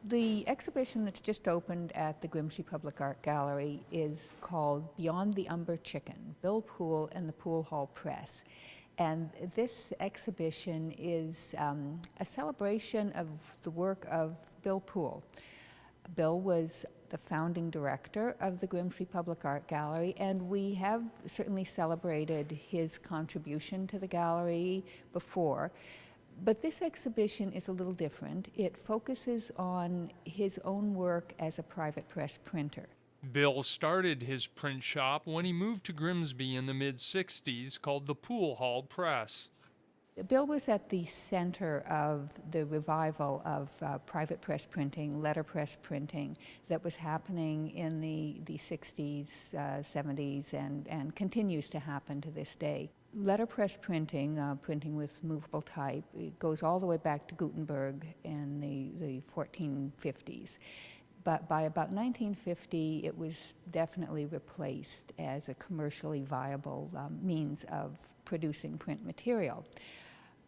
The exhibition that's just opened at the Grimsby Public Art Gallery is called Beyond the Umber Chicken, Bill Poole and the Poole Hall Press. And this exhibition is a celebration of the work of Bill Poole. Bill was the founding director of the Grimsby Public Art Gallery, and we have certainly celebrated his contribution to the gallery before. But this exhibition is a little different. It focuses on his own work as a private press printer. Bill started his print shop when he moved to Grimsby in the mid-60s, called the Poole Hall Press. Bill was at the center of the revival of private press printing, letterpress printing that was happening in the 60s, 70s, and continues to happen to this day. Letterpress printing, printing with movable type, it goes all the way back to Gutenberg in the 1450s. But by about 1950, it was definitely replaced as a commercially viable means of producing print material.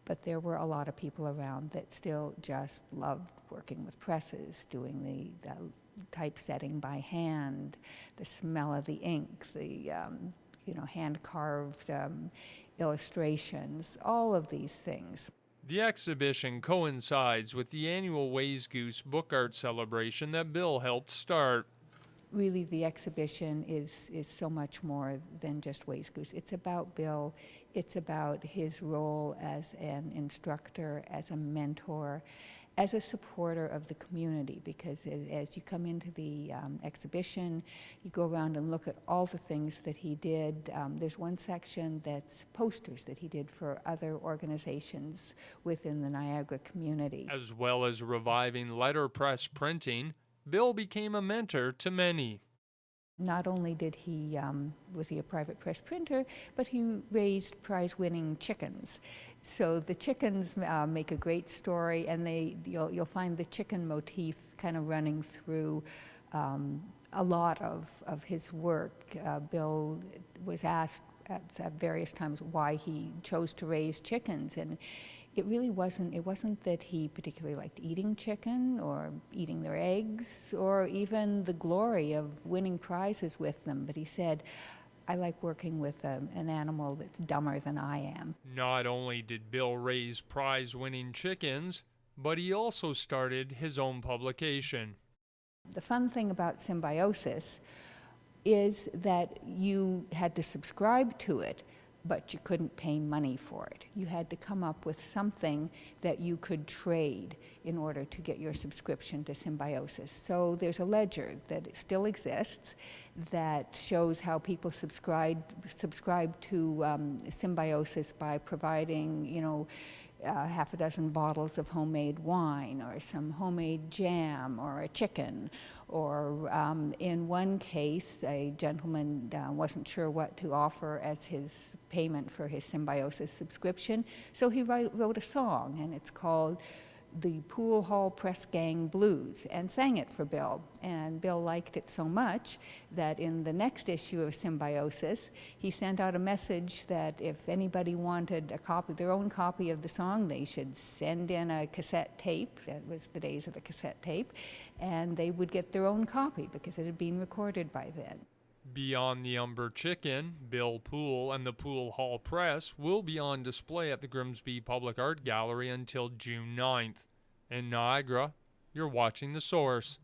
But there were a lot of people around that still just loved working with presses, doing the typesetting by hand, the smell of the ink, the hand-carved illustrations, all of these things. The exhibition coincides with the annual Ways Goose Book Art celebration that Bill helped start. Really, the exhibition is so much more than just Ways Goose. It's about Bill. It's about his role as an instructor, as a mentor, as a supporter of the community, because as you come into the exhibition, you go around and look at all the things that he did. There's one section that's posters that he did for other organizations within the Niagara community. As well as reviving letterpress printing, Bill became a mentor to many. Not only was he a private press printer, but he raised prize-winning chickens. So the chickens make a great story, and you'll find the chicken motif kind of running through a lot of his work. Bill was asked at various times why he chose to raise chickens, and it wasn't that he particularly liked eating chicken or eating their eggs or even the glory of winning prizes with them, but he said, I like working with an animal that's dumber than I am. Not only did Bill raise prize-winning chickens, but he also started his own publication. The fun thing about Symbiosis is that you had to subscribe to it, but you couldn't pay money for it. You had to come up with something that you could trade in order to get your subscription to Symbiosis. So there's a ledger that still exists that shows how people subscribe to Symbiosis by providing, half a dozen bottles of homemade wine or some homemade jam or a chicken. Or in one case, a gentleman wasn't sure what to offer as his payment for his Symbiosis subscription, so he wrote a song, and it's called the Poole Hall Press Gang Blues, and sang it for Bill. And Bill liked it so much that in the next issue of Symbiosis, he sent out a message that if anybody wanted their own copy of the song, they should send in a cassette tape. That was the days of the cassette tape, and they would get their own copy because it had been recorded by then. Beyond the Umber Chicken, Bill Poole and the Poole Hall Press will be on display at the Grimsby Public Art Gallery until June 9th. In Niagara, you're watching The Source.